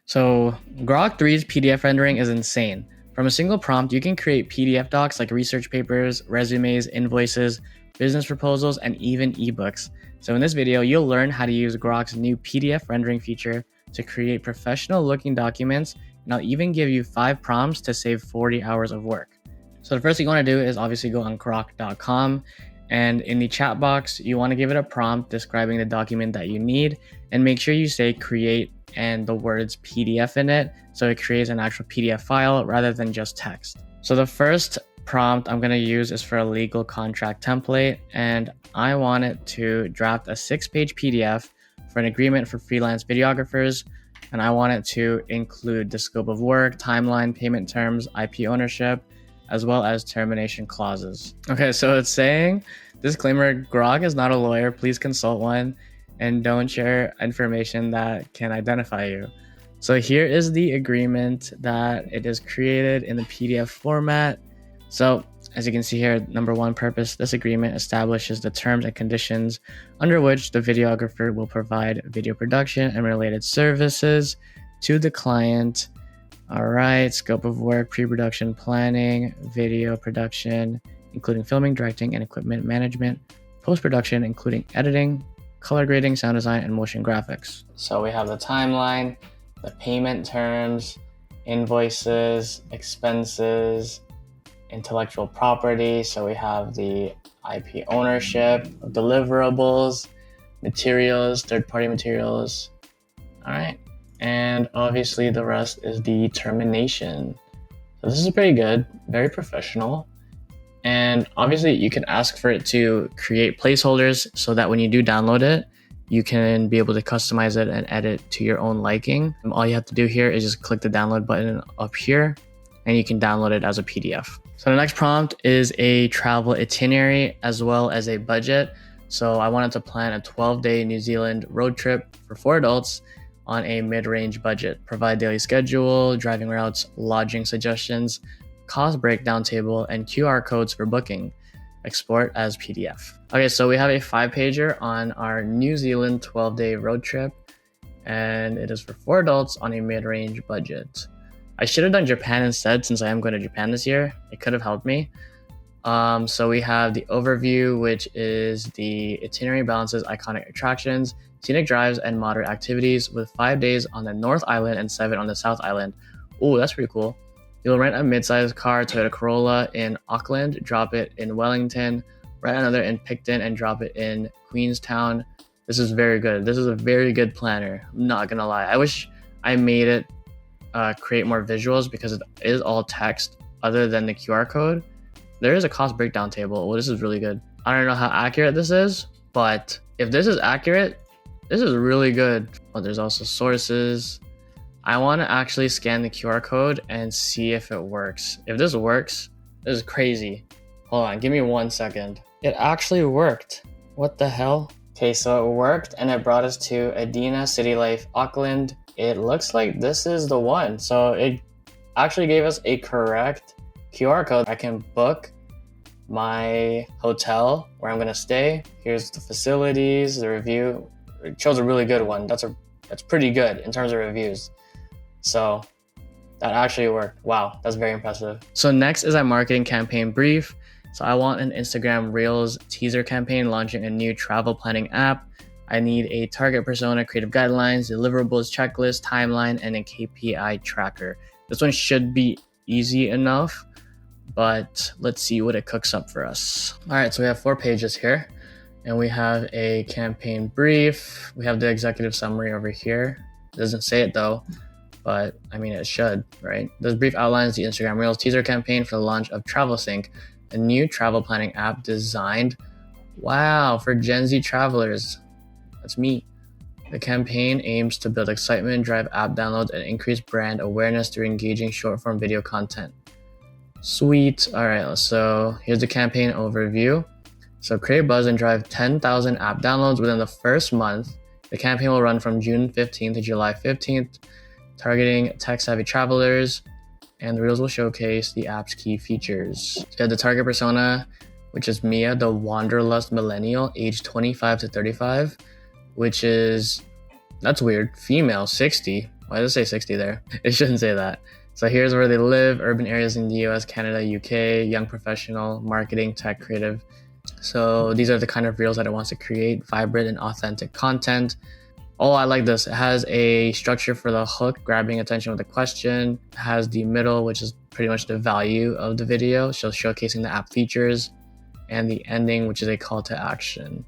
So Grok 3's PDF rendering is insane. From a single prompt, you can create PDF docs like research papers, resumes, invoices, business proposals, and even ebooks. So in this video, you'll learn how to use Grok's new PDF rendering feature to create professional looking documents, and I'll even give you 5 prompts to save 40 hours of work. So the first thing you want to do is obviously go on grok.com, and in the chat box, you want to give it a prompt describing the document that you need, and make sure you say create and the words PDF in it, so it creates an actual PDF file rather than just text. So the first prompt I'm going to use is for a legal contract template, and I want it to draft a 6-page PDF for an agreement for freelance videographers, and I want it to include the scope of work, timeline, payment terms, IP ownership, as well as termination clauses. Okay, so it's saying, disclaimer, Grok is not a lawyer, please consult one, and don't share information that can identify you. So here is the agreement that it is created in the PDF format. So as you can see here, number 1 purpose, this agreement establishes the terms and conditions under which the videographer will provide video production and related services to the client. All right, scope of work, pre-production planning, video production, including filming, directing, and equipment management, post-production, including editing, color grading, sound design, and motion graphics. So we have the timeline, the payment terms, invoices, expenses, intellectual property. So we have the IP ownership, deliverables, materials, third-party materials. All right. And obviously the rest is the termination. So this is pretty good, very professional. And obviously you can ask for it to create placeholders so that when you do download it, you can be able to customize it and edit to your own liking. And all you have to do here is just click the download button up here and you can download it as a PDF. So the next prompt is a travel itinerary as well as a budget. So I wanted to plan a 12-day New Zealand road trip for 4 adults on a mid-range budget. Provide daily schedule, driving routes, lodging suggestions, cost breakdown table, and QR codes for booking. Export as PDF. Okay, so we have a 5-pager on our New Zealand 12-day road trip, and it is for 4 adults on a mid-range budget. I should have done Japan instead since I am going to Japan this year. It could have helped me. So we have the overview, which is the itinerary balances iconic attractions, scenic drives, and moderate activities with 5 days on the North Island and 7 on the South Island. Oh, that's pretty cool. You'll rent a mid-sized car, Toyota Corolla in Auckland, drop it in Wellington, rent another in Picton, and drop it in Queenstown. This is very good. This is a very good planner. I'm not gonna lie. I wish I made it create more visuals because it is all text other than the QR code. There is a cost breakdown table. Well, this is really good. I don't know how accurate this is, but if this is accurate, this is really good. Oh, there's also sources. I want to actually scan the QR code and see if it works. If this works, this is crazy. Hold on, give me 1 second. It actually worked. What the hell? Okay, so it worked and it brought us to Adina City Life, Auckland. It looks like this is the one. So it actually gave us a correct QR code. I can book my hotel where I'm gonna stay. Here's the facilities, the review. It chose a really good one. That's pretty good in terms of reviews. So that actually worked. Wow, that's very impressive. So next is our marketing campaign brief. So I want an Instagram Reels teaser campaign launching a new travel planning app. I need a target persona, creative guidelines, deliverables, checklist, timeline, and a KPI tracker. This one should be easy enough, but let's see what it cooks up for us. All right, so we have 4 pages here, and we have a campaign brief. We have the executive summary over here. It doesn't say it though, but I mean, it should, right? This brief outlines the Instagram Reels teaser campaign for the launch of TravelSync, a new travel planning app designed, wow, for Gen Z travelers. That's me. The campaign aims to build excitement, drive app downloads, and increase brand awareness through engaging short-form video content. Sweet. All right, so here's the campaign overview. So create buzz and drive 10,000 app downloads within the first month. The campaign will run from June 15th to July 15th, targeting tech-savvy travelers, and the Reels will showcase the app's key features. So you have the target persona, which is Mia, the wanderlust millennial, aged 25 to 35, which is, that's weird, female, 60. Why does it say 60 there? It shouldn't say that. So here's where they live: urban areas in the US, Canada, UK, young professional, marketing, tech, creative. So these are the kind of reels that it wants to create: vibrant and authentic content. Oh, I like this. It has a structure for the hook, grabbing attention with a question. It has the middle, which is pretty much the value of the video, so showcasing the app features, and the ending, which is a call to action.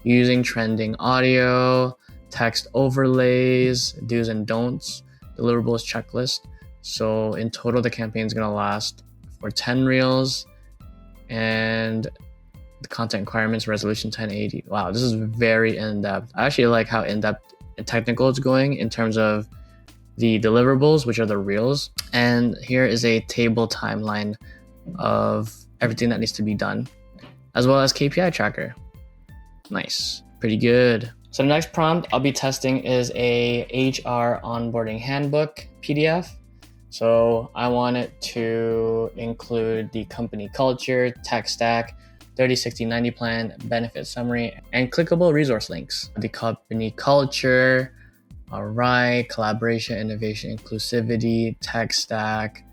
Using trending audio, text overlays, do's and don'ts, deliverables checklist. So in total, the campaign is going to last for 10 reels, and the content requirements, resolution 1080. Wow, this is very in-depth. I actually like how in-depth and technical it's going in terms of the deliverables, which are the reels. And here is a table timeline of everything that needs to be done, as well as KPI tracker. Nice, pretty good. So the next prompt I'll be testing is a HR onboarding handbook PDF. So I want it to include the company culture, tech stack, 30, 60, 90 plan, benefit summary, and clickable resource links. The company culture, all right, collaboration, innovation, inclusivity, tech stack.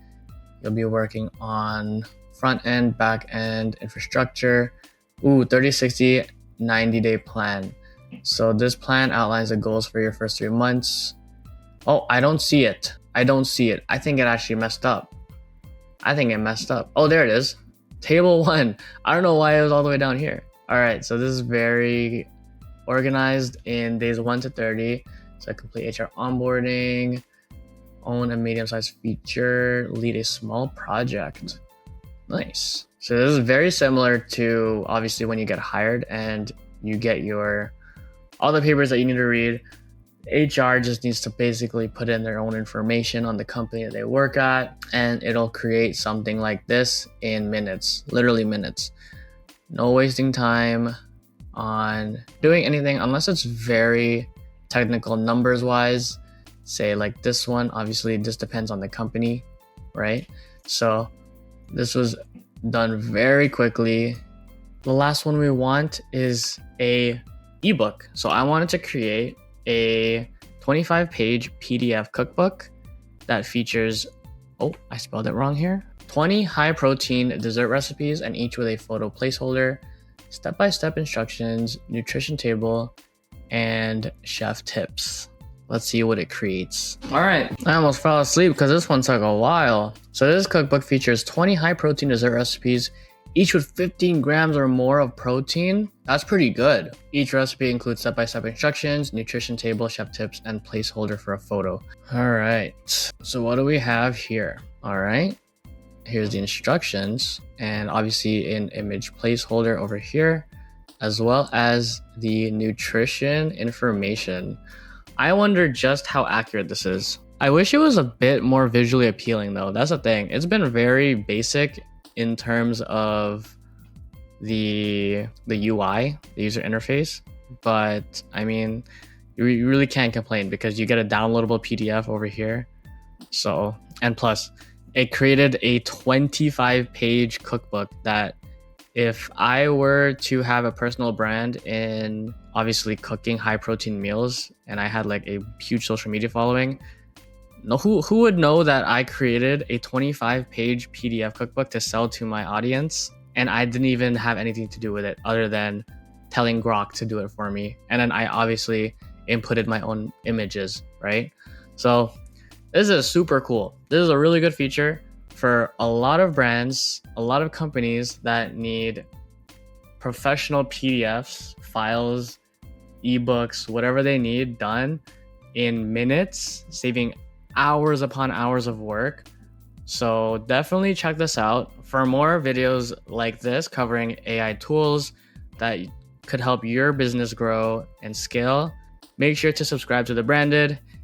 You'll be working on front end, back end, infrastructure. 30, 60, 90-day plan. So this plan outlines the goals for your first 3 months. Oh, I don't see it. I think it actually messed up. Oh, there it is. Table 1. I don't know why it was all the way down here. All right, so this is very organized in days 1 to 30. So complete HR onboarding, own a medium-sized feature, lead a small project. Nice. So this is very similar to obviously when you get hired and you get all the papers that you need to read. HR just needs to basically put in their own information on the company that they work at, and it'll create something like this in minutes, literally minutes. No wasting time on doing anything unless it's very technical numbers wise. Say like this one, obviously this depends on the company, right? So this was done very quickly. The last one we want is a ebook. So I wanted to create a 25-page PDF cookbook that features, I spelled it wrong here, 20 high-protein dessert recipes, and each with a photo placeholder, step-by-step instructions, nutrition table, and chef tips. Let's see what it creates. All right, I almost fell asleep because this one took a while. So this cookbook features 20 high-protein dessert recipes, each with 15 grams or more of protein. That's pretty good. Each recipe includes step-by-step instructions, nutrition table, chef tips, and placeholder for a photo. All right, so what do we have here? All right, here's the instructions, and obviously an image placeholder over here, as well as the nutrition information. I wonder just how accurate this is. I wish it was a bit more visually appealing though. That's the thing. It's been very basic in terms of the UI, the user interface, but I mean, you really can't complain because you get a downloadable PDF over here. So, and plus it created a 25-page cookbook that if I were to have a personal brand in obviously cooking high protein meals and I had like a huge social media following, who would know that I created a 25-page PDF cookbook to sell to my audience, and I didn't even have anything to do with it other than telling Grok to do it for me. And then I obviously inputted my own images, right? So this is super cool. This is a really good feature for a lot of brands, a lot of companies that need professional PDFs, files, ebooks, whatever they need done in minutes, saving hours upon hours of work. So definitely check this out for more videos like this covering AI tools that could help your business grow and scale. Make sure to subscribe to The Branded